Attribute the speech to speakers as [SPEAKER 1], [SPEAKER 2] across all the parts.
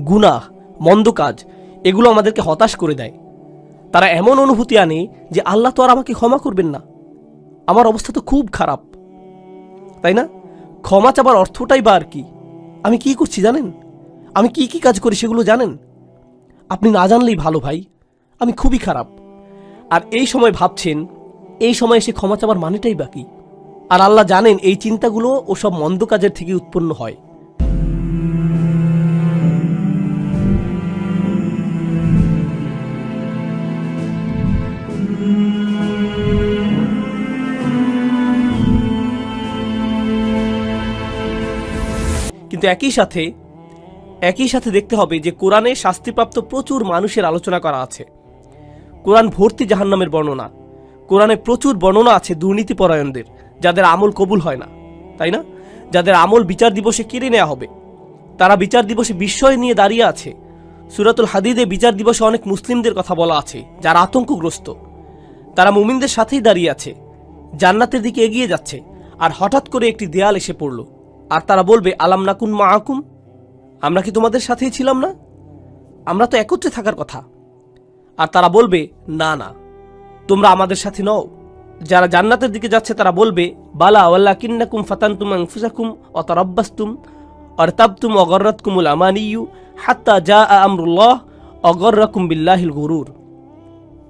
[SPEAKER 1] গুনাহ, মন্দ কাজ, এগুলো আমাদেরকে হতাশ করে দেয়। তারা এমন অনুভূতি আনে যে আল্লাহ তো আর আমাকে ক্ষমা করবেন না, আমার অবস্থা তো খুব খারাপ, তাই না? ক্ষমা চাবার অর্থটাই বা আর কি? আমি কি করছি জানেন? আমি কি কি কাজ করি সেগুলো জানেন? আপনি না জানলেই ভালো ভাই, আমি খুবই খারাপ। আর এই সময় ভাবছেন, এই সময় এসে ক্ষমা চাবার মানেটাই বাকি। আর আল্লাহ জানেন এই চিন্তাগুলো ওসব মন্দ কাজের থেকে উৎপন্ন হয়। কিন্তু একই সাথে দেখতে হবে যে কোরআনে শাস্তিপ্রাপ্ত প্রচুর মানুষের আলোচনা করা আছে। কোরআন ভর্তি জাহান্নামের বর্ণনা। কোরআনে প্রচুর বর্ণনা আছে দুর্নীতিপরায়ণদের, যাদের আমল কবুল হয় না, তাই না? যাদের আমল বিচার দিবসে কেড়ে নেওয়া হবে। তারা বিচার দিবসে বিস্ময় নিয়ে দাঁড়িয়ে আছে। সূরাতুল হাদিদে বিচার দিবসে অনেক মুসলিমদের কথা বলা আছে যারা আতঙ্কগ্রস্ত। তারা মুমিনদের সাথেই দাঁড়িয়ে আছে, জান্নাতের দিকে এগিয়ে যাচ্ছে, আর হঠাৎ করে একটি দেয়াল এসে পড়ল। আর তারা বলবে, আলাম নাকুন মাআকুম, আমরা কি তোমাদের সাথেই ছিলাম না? আমরা তো একত্রে থাকার কথা। আর তারা বলবে, না না, তোমরা আমাদের সাথে নও। যারা জান্নাতের দিকে যাচ্ছে তারা বলবে, বালা ওয়ালাকিন্নাকুম ফাতানতুম আনফুসাকুম ওয়া তারাব্বাসতুম আরতাবতুম ওয়া গাররাতকুমুল আমানিয়্যু হাত্তা জাআ আমরুল্লাহ ওয়া গাররাকুম বিল্লাহিল গুরুর।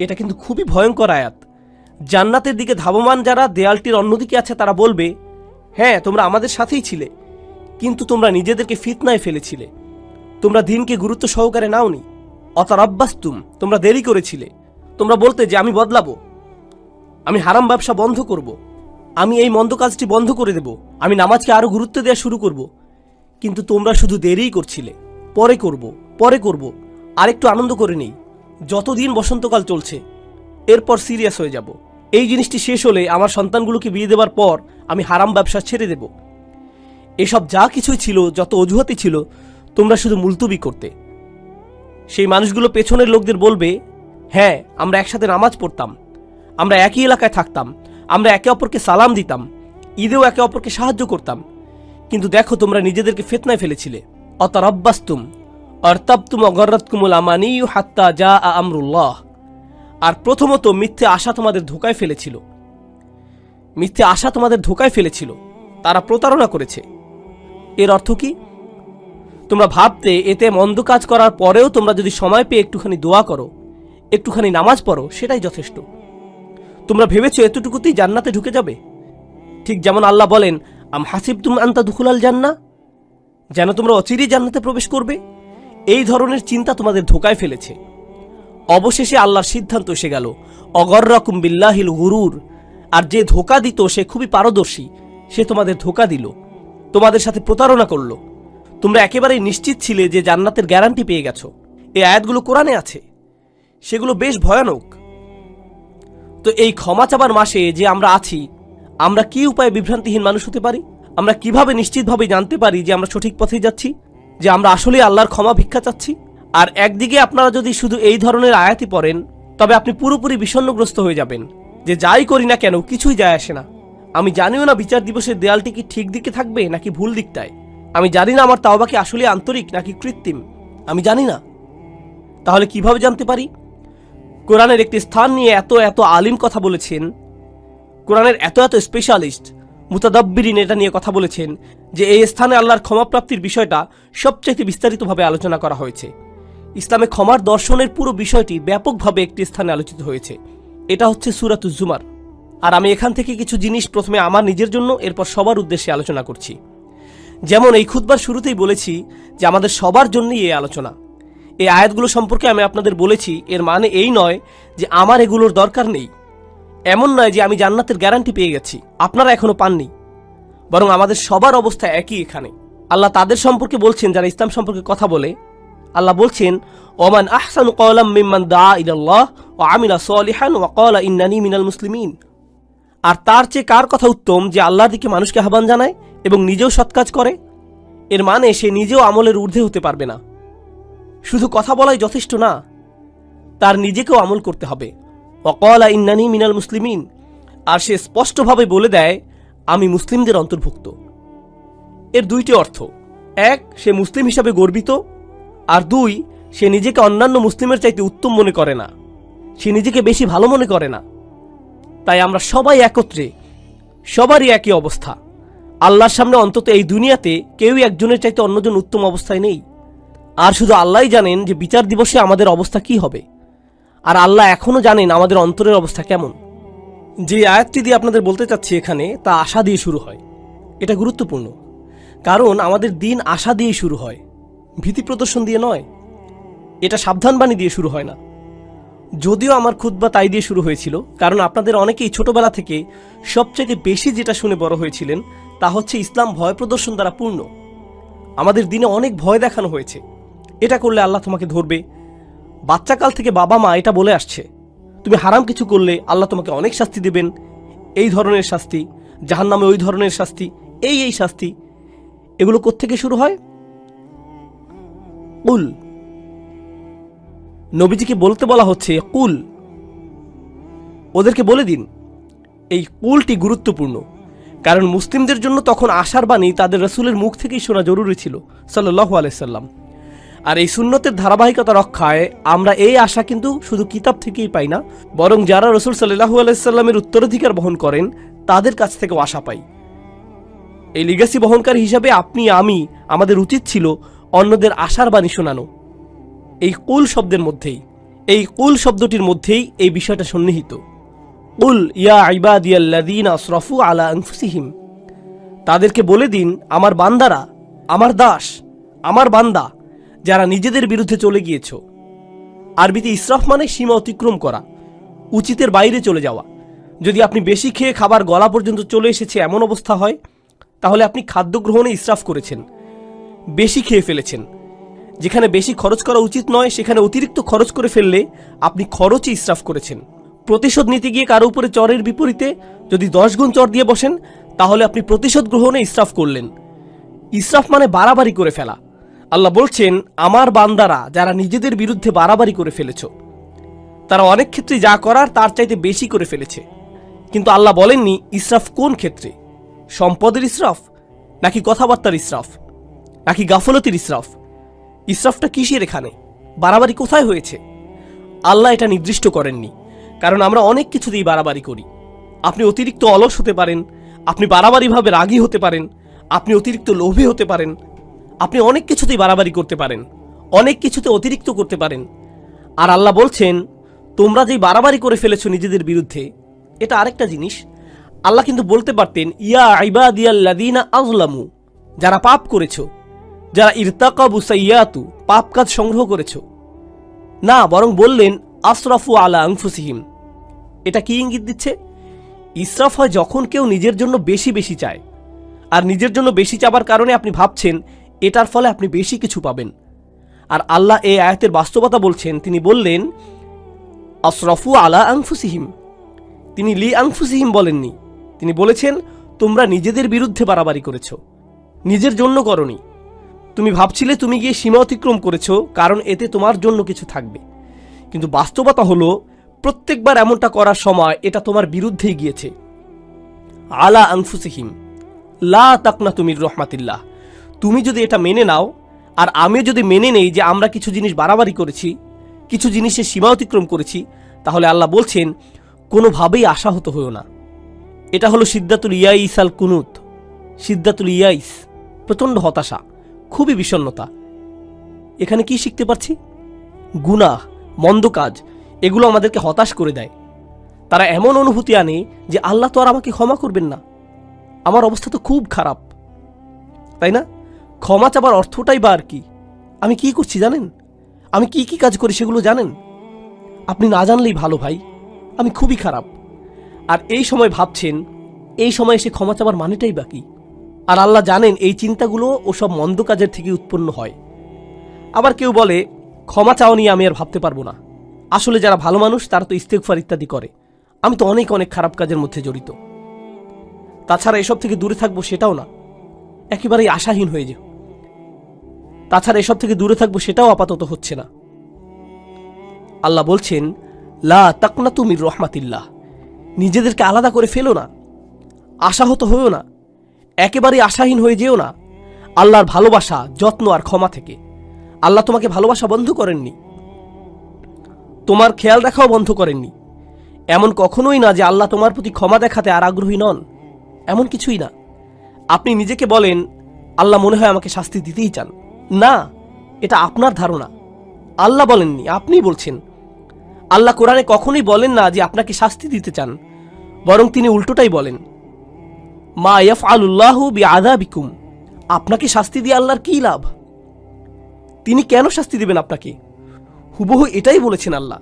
[SPEAKER 1] এটা কিন্তু খুবই ভয়ঙ্কর আয়াত। জান্নাতের দিকে ধাবমান যারা দেয়ালটির অন্যদিকে আছে তারা বলবে, হ্যাঁ তোমরা আমাদের সাথেই ছিলে, কিন্তু তোমরা নিজেদেরকে ফিতনায় ফেলেছিলে, তোমরা দিনকে গুরুত্ব সহকারে নাওনি। অতারাব্বাসতুম, তোমরা দেরি করেছিলে। তোমরা বলতে যে আমি বদলাবো, আমি হারাম ব্যবসা বন্ধ করব, আমি এই মন্দ কাজটি বন্ধ করে দেব, আমি নামাজকে আরো গুরুত্ব দেওয়া শুরু করব। কিন্তু তোমরা শুধু দেরিই করছিলে। পরে করব, আরেকটু আনন্দ করে নেই, যতদিন বসন্তকাল চলছে, এরপর সিরিয়াস হয়ে যাব। এই জিনিসটি শেষ হলে আমার সন্তানগুলোকে বিয়ে দেওয়ার পর আমি হারাম ব্যবসা ছেড়ে দেব। এসব যা কিছুই ছিল, যত অজুহাতই ছিল, তোমরা শুধু মুলতবি করতে। সেই মানুষগুলো পেছনের লোকদের বলবে, হ্যাঁ আমরা একসাথে নামাজ পড়তাম, আমরা একই এলাকায় থাকতাম, আমরা একে অপরকে সালাম দিতাম, ঈদেও একে অপরকে সাহায্য করতাম, কিন্তু দেখো তোমরা নিজেদেরকে ফিতনায় ফেলেছিলে। অতারাব্বাসতুম আরতাবতুম ওয়া গাররাতকুমুল আমানিয়্যু হাত্তা জাআ আমরুল্লাহ। আর প্রথমত মিথ্যে আশা তোমাদের ধোঁকায় ফেলেছিল। তারা প্রতারণা করেছে। এর অর্থ কি? তোমরা ভাবতে এতে মন্দ কাজ করার পরেও তোমরা যদি সময় পেয়ে একটুখানি দোয়া করো, একটুখানি নামাজ পড়ো, সেটাই যথেষ্ট। তোমরা ভেবেছো এতটুকুতেই জান্নাতে ঢুকে যাবে। ঠিক যেমন আল্লাহ বলেন, আম হাসিবতুম আন তাদখুলাল জান্নাহ, যেন তোমরা অচিরেই জান্নাতে প্রবেশ করবে। এই ধরনের চিন্তা তোমাদের ধোঁকায় ফেলেছে। অবশেষে আল্লাহর সিদ্ধান্ত এসে গেল, অগররাকুম বিল্লাহিল গুরুর। আর যে ধোঁকা দিত সে খুবই পারদর্শী, সে তোমাদের ধোঁকা দিল, তোমাদের সাথে প্রতারণা করল। তোমরা একেবারেই নিশ্চিত ছিলে যে জান্নাতের গ্যারান্টি পেয়ে গেছো। এই আয়াতগুলো কোরআনে আছে, সেগুলো বেশ ভয়ানক। তো এই ক্ষমা চাবার মাসে যে আমরা আছি, আমরা কি উপায়ে বিভ্রান্তিহীন মানুষ হতে পারি? আমরা কিভাবে নিশ্চিতভাবে জানতে পারি যে আমরা সঠিক পথে যাচ্ছি, যে আমরা আসলে আল্লাহর ক্ষমা ভিক্ষা চাচ্ছি? আর একদিকে আপনারা যদি শুধু এই ধরনের আয়াতই পড়েন, তবে আপনি পুরোপুরি বিষণ্ণগ্রস্ত হয়ে যাবেন যে যাই করি না কেন কিছুই যায় আসে না। আমি জানিও না বিচার দিবসের দেয়ালটি কি ঠিক দিকে থাকবে নাকি ভুল দিকটায়। আমি জানি না আমার তাওবা কি আসলে আন্তরিক নাকি কৃত্রিম। আমি জানি না। তাহলে কিভাবে জানতে পারি? কোরআনের একটি স্থান নিয়ে এত আলিম কথা বলেছেন, কোরআনের এত স্পেশালিস্ট মুতাদাব্বিরিন এটা নিয়ে কথা বলেছেন যে এই স্থানে আল্লাহর ক্ষমাপ্রাপ্তির বিষয়টা সবচেয়ে বিস্তারিতভাবে আলোচনা করা হয়েছে। ইসলামে ক্ষমার দর্শনের পুরো বিষয়টি ব্যাপকভাবে একটি স্থানে আলোচিত হয়েছে। এটা হচ্ছে সূরাতুজ জুমার। আর আমি এখান থেকে কিছু জিনিস প্রথমে আমার নিজের জন্য, এরপর সবার উদ্দেশ্যে আলোচনা করছি। যেমন এই খুতবার শুরুতেই বলেছি যে আমাদের সবার জন্যই এই আলোচনা। এই আয়াতগুলো সম্পর্কে আমি আপনাদের বলেছি, এর মানে এই নয় যে আমার এগুলোর দরকার নেই, এমন নয় যে আমি জান্নাতের গ্যারান্টি পেয়ে গেছি, আপনারা এখনো পাননি। বরং আমাদের সবার অবস্থা একই। এখানে আল্লাহ তাদের সম্পর্কে বলছেন যারা ইসলাম সম্পর্কে কথা বলে। আল্লাহ বলছেন, ওমান আহসানু কওলাম মিম্মান দাআ ইলাল্লাহ ওয়া আমিলা সলিহান ওয়া ক্বালা ইন্নানি মিনাল মুসলিমিন। আর তার চেয়ে কার কথা উত্তম যে আল্লাহর দিকে মানুষকে আহ্বান জানায় এবং নিজেও সৎ কাজ করে? এর মানে সে নিজেও আমলের ঊর্ধ্বে হতে পারবে না। শুধু কথা বলাই যথেষ্ট না, তার নিজেকেও আমল করতে হবে। ওয়া ক্বালা ইন্নানি মিনাল মুসলিমিন। আর সে স্পষ্টভাবে বলে দেয়, আমি মুসলিমদের অন্তর্ভুক্ত। এর দুইটি অর্থ। এক, সে মুসলিম হিসাবে গর্বিত, আর 2, সে নিজেকে অন্যান্য মুসলিমের চাইতে উত্তম মনে করে না, সে নিজেকে বেশি ভালো মনে করে না। তাই আমরা সবাই একত্রে, সবারই একই অবস্থা। আল্লাহর সামনে অন্তত এই দুনিয়াতে কেউই একজনের চাইতে অন্যজন উত্তম অবস্থায় নেই। আর শুধু আল্লাহই জানেন যে বিচার দিবসে আমাদের অবস্থা কি হবে। আর আল্লাহ এখনো জানেন আমাদের অন্তরের অবস্থা কেমন। যে আয়াতটি দিয়ে আপনাদের বলতে চাচ্ছি এখানে, তা আশা দিয়ে শুরু হয়। এটা গুরুত্বপূর্ণ, কারণ আমাদের দিন আশা দিয়ে শুরু হয়, ভীতি প্রদর্শন দিয়ে নয়। এটা সাবধানবাণী দিয়ে শুরু হয় না। যদিও আমার খুতবা তাই দিয়ে শুরু হয়েছিল, কারণ আপনাদের অনেকেই ছোটবেলা থেকে সবচেয়ে বেশি যেটা শুনে বড় হয়েছিলেন তা হচ্ছে ইসলাম ভয় প্রদর্শন দ্বারা পূর্ণ। আমাদের দিনে অনেক ভয় দেখানো হয়েছে, এটা করলে আল্লাহ তোমাকে ধরবে। বাচ্চাকাল থেকে বাবা মা এটা বলে আসছে, তুমি হারাম কিছু করলে আল্লাহ তোমাকে অনেক শাস্তি দেবেন, এই ধরনের শাস্তি, জাহান্নামে ওই ধরনের শাস্তি, এই শাস্তি। এগুলো কোত্থেকে শুরু হয়? কুল। নবীজিকে বলতে বলা হচ্ছে কুল, ওদেরকে বলে দিন। এই কুলটি গুরুত্বপূর্ণ, কারণ মুসলিমদের জন্য তখন আশার বাণী তাদের রাসূলের মুখ থেকেই শোনা জরুরি ছিল, সাল্লাল্লাহু আলাইহি সাল্লাম। আর এই সুন্নতের ধারাবাহিকতা রক্ষায় আমরা এই আশা কিন্তু শুধু কিতাব থেকেই পাই না, বরং যারা রাসূল সাল্লাল্লাহু আলাইহি সাল্লামের উত্তরাধিকার বহন করেন তাদের কাছ থেকেও আশা পাই। এই লিগ্যাসি বহনকারী হিসাবে আপনি আমি, আমাদের উচিত ছিল অন্যদের আশার বাণী শোনানো। এই কুল শব্দের মধ্যেই, এই কুল শব্দটির মধ্যেই এই বিষয়টা সন্নিহিত। কুল ইয়া ইবাদিয়াল্লাযীনা আসরাফু আলা আনফুসিহিম, তাদেরকে বলে দিন আমার বান্দারা, আমার দাস, আমার বান্দা যারা নিজেদের বিরুদ্ধে চলে গিয়েছ। আরবিতে ইসরাফ মানে সীমা অতিক্রম করা, উচিতের বাইরে চলে যাওয়া। যদি আপনি বেশি খেয়ে খাবার গলা পর্যন্ত চলে এসেছে এমন অবস্থা হয়, তাহলে আপনি খাদ্য গ্রহণে ইসরাফ করেছেন, বেশি খেয়ে ফেলেছেন। যেখানে বেশি খরচ করা উচিত নয় সেখানে অতিরিক্ত খরচ করে ফেললে আপনি খরচই ইসরাফ করেছেন। প্রতিশোধ নিতে গিয়ে কারো উপরে চরের বিপরীতে যদি 10 গুণ চর দিয়ে বসেন, তাহলে আপনি প্রতিশোধ গ্রহণে ইসরাফ করলেন। ইসরাফ মানে বাড়াবাড়ি করে ফেলা। আল্লাহ বলছেন আমার বান্দারা যারা নিজেদের বিরুদ্ধে বাড়াবাড়ি করে ফেলেছ, তারা অনেক ক্ষেত্রে যা করার তার চাইতে বেশি করে ফেলেছে। কিন্তু আল্লাহ বলেননি ইসরাফ কোন ক্ষেত্রে, সম্পদের ইসরাফ, নাকি কথাবার্তার ইসরাফ, নাকি গাফলতির ইসরাফ। ইসরাফটা কিসের এখানে, বাড়াবাড়ি কোথায় হয়েছে? আল্লাহ এটা নির্দিষ্ট করেননি, কারণ আমরা অনেক কিছুতেই বাড়াবাড়ি করি। আপনি অতিরিক্ত অলস হতে পারেন, আপনি বাড়াবাড়িভাবে রাগী হতে পারেন, আপনি অতিরিক্ত লোভী হতে পারেন, আপনি অনেক কিছুতেই বাড়াবাড়ি করতে পারেন, অনেক কিছুতে অতিরিক্ত করতে পারেন। আর আল্লাহ বলছেন তোমরা যেই বাড়াবাড়ি করে ফেলেছো নিজেদের বিরুদ্ধে, এটা আরেকটা জিনিস। আল্লাহ কিন্তু বলতে পারতেন ইয়া ইবাদিয়াল্লাযীনা আযলামু, যারা পাপ করেছো, যারা ইরতাকাবু সাইয়্যাতু, পাপ কাজ সংগ্রহ করেছো। না, বরং বললেন আসরাফু আলা আনফুসিহিম। এটা কি ইঙ্গিত দিচ্ছে? ইসরাফ হয় যখন কেউ নিজের জন্য বেশি বেশি চায়, আর নিজের জন্য বেশি চাবার কারণে আপনি ভাবছেন এটার ফলে আপনি বেশি কিছু পাবেন। আর আল্লাহ এই আয়াতের বাস্তবতা বলছেন, তিনি বললেন আসরাফু আলা আনফুসিহিম। তিনি লি আনফুসিহিম বলেননি, তিনি বলেছেন তোমরা নিজেদের বিরুদ্ধে বাড়াবাড়ি করেছ, নিজের জন্য করনি। তুমি ভাবছিলে তুমি গিয়ে সীমা অতিক্রম করেছ কারণ এতে তোমার জন্য কিছু থাকবে, কিন্তু বাস্তবতা হলো প্রত্যেকবার এমনটা করার সময় এটা তোমার বিরুদ্ধেই গিয়েছে। আলা আনফুসিহিম লা তাকনাতু মির রাহমাতিল্লাহ। তুমি যদি এটা মেনে নাও, আর আমি যদি মেনে নেই যে আমরা কিছু জিনিস বাড়াবাড়ি করেছি, কিছু জিনিসের সীমা অতিক্রম করেছি, তাহলে আল্লাহ বলছেন কোনোভাবেই আশাহত হইও না। এটা হলো সিদ্দাতুল ইয়াইস আল কুনুত। সিদ্দাতুল ইয়াইস, প্রচণ্ড হতাশা, খুবই বিষণ্ণতা। এখানে কি শিখতে পারছি? গুনাহ, মন্দ কাজ, এগুলো আমাদেরকে হতাশ করে দেয়। তারা এমন অনুভূতি আনে যে আল্লাহ তো আর আমাকে ক্ষমা করবেন না, আমার অবস্থা তো খুব খারাপ, তাই না? ক্ষমা চাবার অর্থটাই বা আর কি? আমি কি করছি জানেন? আমি কি কি কাজ করি সেগুলো জানেন? আপনি না জানলেই ভালো ভাই, আমি খুবই খারাপ। আর এই সময় ভাবছেন, এই সময় এসে ক্ষমা চাবার মানেটাই বাকি। আর আল্লাহ জানেন এই চিন্তাগুলো ওসব মন্দ কাজের থেকে উৎপন্ন হয়। আবার কেউ বলে ক্ষমা চাওয়া নিয়ে আমি আর ভাবতে পারবো না। আসলে যারা ভালো মানুষ তারা তো ইস্তেগফার ইত্যাদি করে, আমি তো অনেক অনেক খারাপ কাজের মধ্যে জড়িত। তাছাড়া এসব থেকে দূরে থাকবো সেটাও না, একেবারেই আশাহীন হয়ে যাও। তাছাড়া এসব থেকে দূরে থাকবো সেটাও আপাতত হচ্ছে না। আল্লাহ বলছেন লা তাকনাতু মির রাহমাতিল্লাহ। নিজেদেরকে আলাদা করে ফেলো না, আশাহত হয়েও না, একেবারেই আশাহীন হয়ে যেও না আল্লাহর ভালোবাসা, যত্ন আর ক্ষমা থেকে। আল্লাহ তোমাকে ভালোবাসা বন্ধ করেননি, তোমার খেয়াল রাখাও বন্ধ করেননি। এমন কখনোই না যে আল্লাহ তোমার প্রতি ক্ষমা দেখাতে আর আগ্রহী নন, এমন কিছুই না। আপনি নিজেকে বলেন আল্লাহ মনে হয় আমাকে শাস্তি দিতেই চান। না, এটা আপনার ধারণা, আল্লাহ বলেননি, আপনিই বলছেন। আল্লাহ কোরআনে কখনোই বলেন না যে আপনাকে শাস্তি দিতে চান, বরং তিনি উল্টোটাই বলেন, মা ইয়াফআলুল্লাহু বিআযাবিকুম, আপনাকে শাস্তি দিয়ে আল্লাহর কী লাভ? তিনি কেন শাস্তি দিবেন আপনাকে? হুবহু এটাই বলেছেন আল্লাহ।